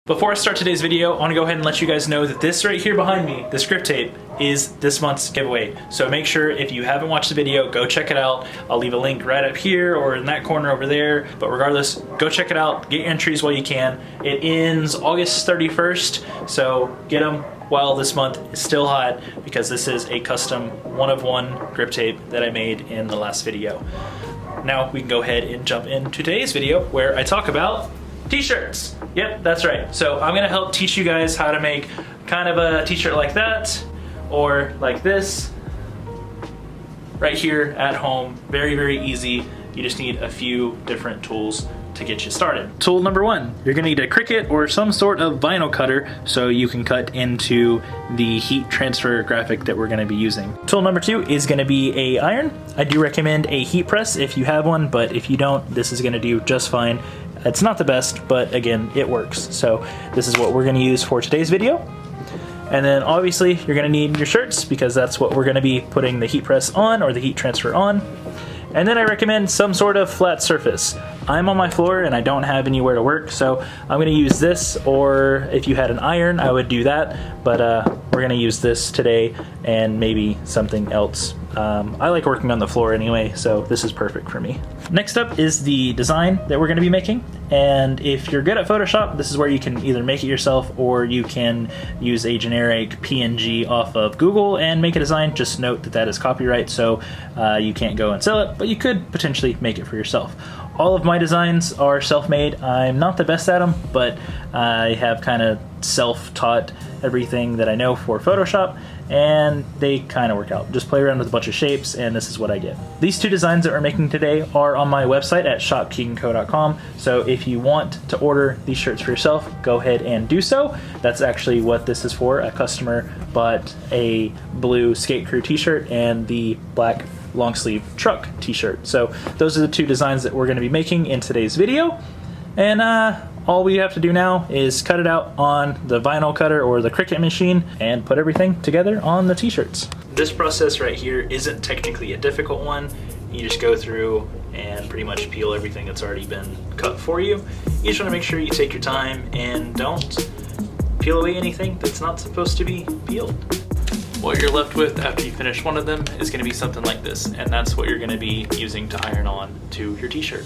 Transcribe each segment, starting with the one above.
Before I start today's video, I want to go ahead and let you guys know that this right here behind me, this grip tape, is this month's giveaway. So make sure if you haven't watched the video, go check it out. I'll leave a link right up here or in that corner over there. But regardless, go check it out. Get your entries while you can. It ends August 31st, so get them while this month is still hot, because this is a custom one-of-one grip tape that I made in the last video. Now we can go ahead and jump into today's video where I talk about t-shirts. Yep, that's right. So I'm gonna help teach you guys how to make kind of a t-shirt like that, or like this, right here at home. Very, very easy. You just need a few different tools to get you started. Tool number one, you're gonna need a Cricut or some sort of vinyl cutter so you can cut into the heat transfer graphic that we're gonna be using. Tool number two is gonna be a iron. I do recommend a heat press if you have one, but if you don't, this is gonna do just fine. It's not the best, but again, it works. So this is what we're gonna use for today's video. And then obviously you're gonna need your shirts, because that's what we're gonna be putting the heat press on, or the heat transfer on. And then I recommend some sort of flat surface. I'm on my floor and I don't have anywhere to work, so I'm gonna use this, or if you had an iron, I would do that. But we're gonna use this today and maybe something else. I like working on the floor anyway, so this is perfect for me. Next up is the design that we're gonna be making. And if you're good at Photoshop, this is where you can either make it yourself, or you can use a generic PNG off of Google and make a design. Just note that that is copyright, so you can't go and sell it, but you could potentially make it for yourself. All of my designs are self-made. I'm not the best at them, but I have kind of self-taught everything that I know for Photoshop, and they kind of work out. Just play around with a bunch of shapes, and this is what I get. These two designs that we're making today are on my website at shopkeeganco.com, so if you want to order these shirts for yourself, go ahead and do so. That's actually what this is for. A customer bought a blue skate crew t-shirt and the black long sleeve truck t-shirt. So those are the two designs that we're going to be making in today's video. And all we have to do now is cut it out on the vinyl cutter or the Cricut machine and put everything together on the t-shirts. This process right here isn't technically a difficult one. You just go through and pretty much peel everything that's already been cut for you. You just want to make sure you take your time and don't peel away anything that's not supposed to be peeled. What you're left with after you finish one of them is going to be something like this, and that's what you're going to be using to iron on to your t-shirt.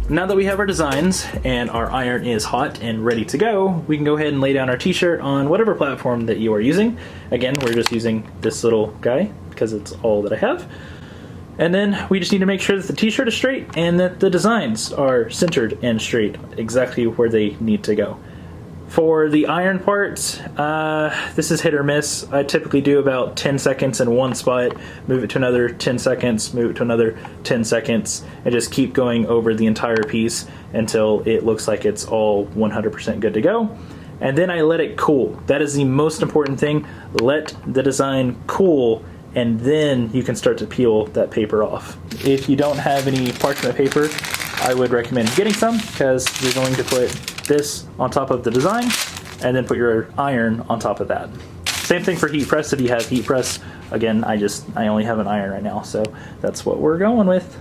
Now that we have our designs and our iron is hot and ready to go, we can go ahead and lay down our t-shirt on whatever platform that you are using. Again, we're just using this little guy because it's all that I have. And then we just need to make sure that the t-shirt is straight and that the designs are centered and straight, exactly where they need to go. For the iron parts, this is hit or miss. I typically do about 10 seconds in one spot, move it to another 10 seconds, move it to another 10 seconds, and just keep going over the entire piece until it looks like it's all 100% good to go. And then I let it cool. That is the most important thing. Let the design cool, and then you can start to peel that paper off. If you don't have any parchment paper, I would recommend getting some, because you're going to put this on top of the design and then put your iron on top of that. Same thing for heat press. If you have heat press, again, I only have an iron right now, so that's what we're going with.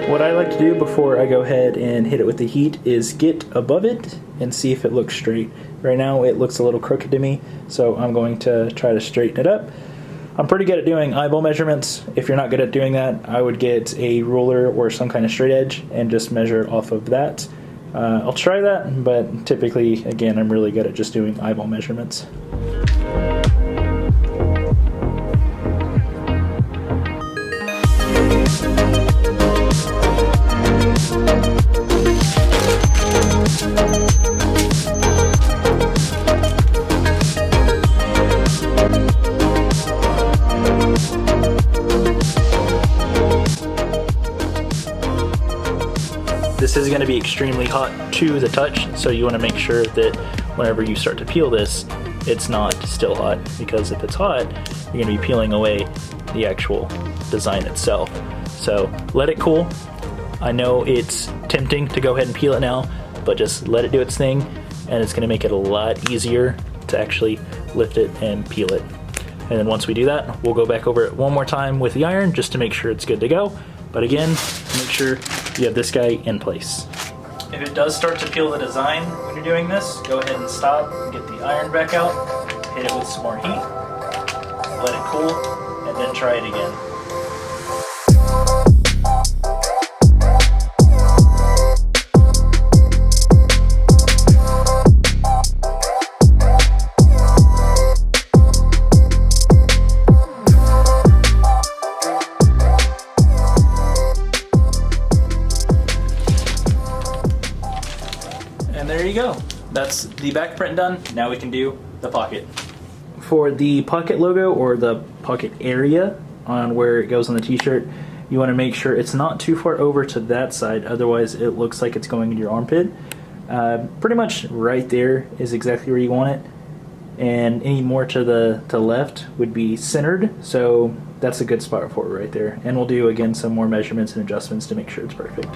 What I like to do before I go ahead and hit it with the heat is get above it and see if it looks straight. Right now it looks a little crooked to me, so I'm going to try to straighten it up. I'm pretty good at doing eyeball measurements. If you're not good at doing that, I would get a ruler or some kind of straight edge and just measure off of that. I'll try that, but typically, again, I'm really good at just doing eyeball measurements. This is going to be extremely hot to the touch, so you want to make sure that whenever you start to peel this, it's not still hot, because if it's hot, you're going to be peeling away the actual design itself. So let it cool. I know it's tempting to go ahead and peel it now, but just let it do its thing, and it's going to make it a lot easier to actually lift it and peel it. And then once we do that, we'll go back over it one more time with the iron just to make sure it's good to go. But again, make sure you have this guy in place. If it does start to peel the design when you're doing this, go ahead and stop and get the iron back out, hit it with some more heat, let it cool, and then try it again. And there you go. That's the back print done. Now we can do the pocket. For the pocket logo, or the pocket area on where it goes on the t-shirt, you want to make sure it's not too far over to that side, otherwise it looks like it's going in your armpit. Pretty much right there is exactly where you want it, and any more to the left would be centered, so that's a good spot for it right there. And we'll do again some more measurements and adjustments to make sure it's perfect.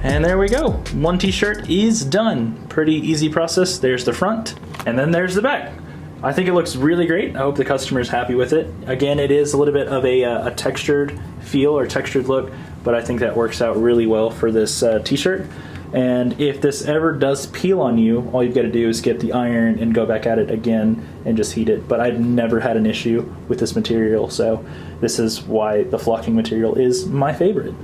And there we go. One t-shirt is done. Pretty easy process. There's the front, and then there's the back. I think it looks really great. I hope the customer is happy with it. Again, it is a little bit of a textured feel or textured look, but I think that works out really well for this t-shirt. And if this ever does peel on you, all you've got to do is get the iron and go back at it again and just heat it. But I've never had an issue with this material, so this is why the flocking material is my favorite.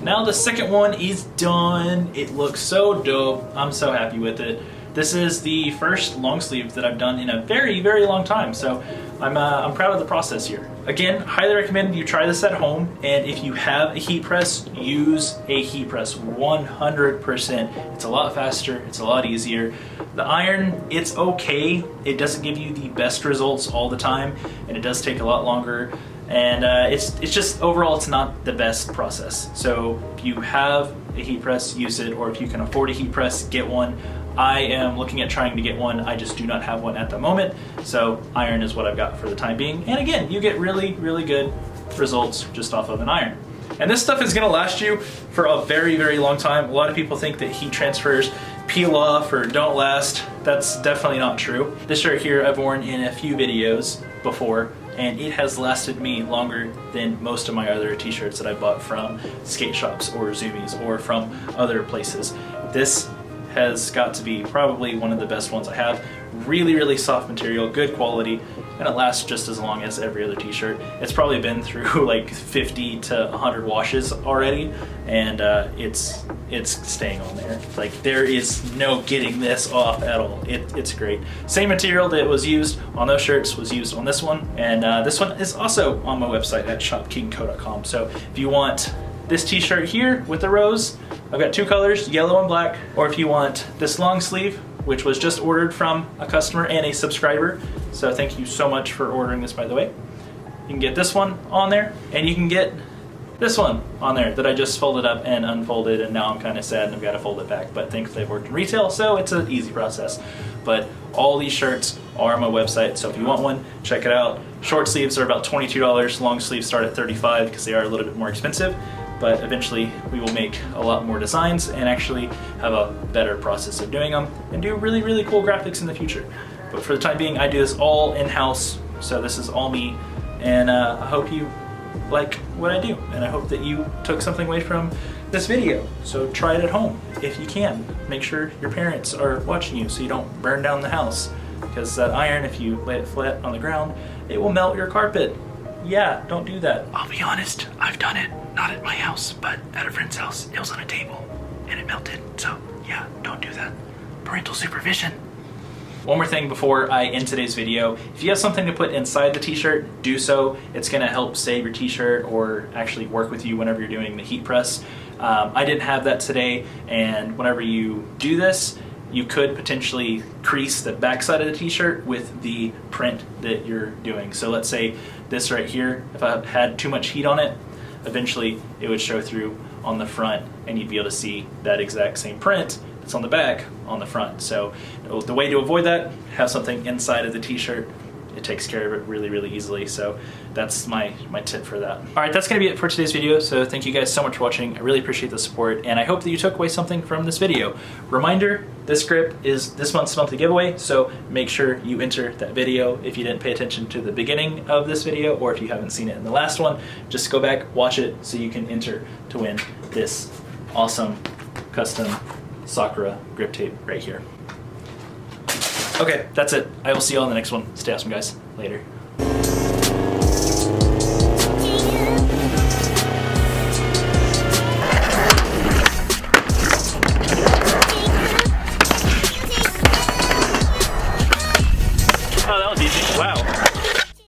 Now the second one is done. It looks so dope. I'm so happy with it. This is the first long sleeve that I've done in a very, very long time, so I'm proud of the process here. Again, highly recommend you try this at home, and if you have a heat press, use a heat press 100%. It's a lot faster, it's a lot easier. The iron, it's okay. It doesn't give you the best results all the time, and it does take a lot longer. And it's just, overall, it's not the best process. So if you have a heat press, use it, or if you can afford a heat press, get one. I am looking at trying to get one. I just do not have one at the moment. So iron is what I've got for the time being. And again, you get really, really good results just off of an iron. And this stuff is gonna last you for a very, very long time. A lot of people think that heat transfers peel off or don't last. That's definitely not true. This shirt here I've worn in a few videos before, and it has lasted me longer than most of my other t-shirts that I bought from skate shops or Zoomies or from other places. This has got to be probably one of the best ones I have. Really, really soft material, good quality, and it lasts just as long as every other t-shirt. It's probably been through like 50 to 100 washes already, and it's staying on there. Like, there is no getting this off at all. It's great. Same material that was used on those shirts was used on this one, and this one is also on my website at shopkeatonco.com. So if you want this t-shirt here with the rose, I've got two colors, yellow and black, or if you want this long sleeve, which was just ordered from a customer and a subscriber, so thank you so much for ordering this, by the way. You can get this one on there, and you can get this one on there that I just folded up and unfolded, and now I'm kind of sad and I've got to fold it back, but thankfully I've worked in retail, so it's an easy process. But all these shirts are on my website, so if you want one, check it out. Short sleeves are about $22, long sleeves start at $35 because they are a little bit more expensive, but eventually we will make a lot more designs and actually have a better process of doing them and do really, really cool graphics in the future. But for the time being, I do this all in-house, so this is all me, and I hope you like what I do, and I hope that you took something away from this video. So try it at home if you can. Make sure your parents are watching you so you don't burn down the house, because that iron, if you lay it flat on the ground, it will melt your carpet. Yeah, don't do that. I'll be honest, I've done it. Not at my house, but at a friend's house. It was on a table and it melted. So yeah, don't do that. Parental supervision. One more thing before I end today's video. If you have something to put inside the t-shirt, do so. It's gonna help save your t-shirt or actually work with you whenever you're doing the heat press. I didn't have that today, and whenever you do this, you could potentially crease the backside of the t-shirt with the print that you're doing. So let's say this right here, if I had too much heat on it, eventually it would show through on the front and you'd be able to see that exact same print that's on the back on the front. So the way to avoid that, have something inside of the t-shirt. It takes care of it really, really easily. So that's my tip for that. All right, that's gonna be it for today's video. So thank you guys so much for watching. I really appreciate the support, and I hope that you took away something from this video. Reminder, this script is this month's monthly giveaway, so make sure you enter that video if you didn't pay attention to the beginning of this video, or if you haven't seen it in the last one, just go back, watch it, so you can enter to win this awesome custom Sakura grip tape right here. Okay, that's it. I will see you all in the next one. Stay awesome, guys. Later. Oh, that was easy. Wow.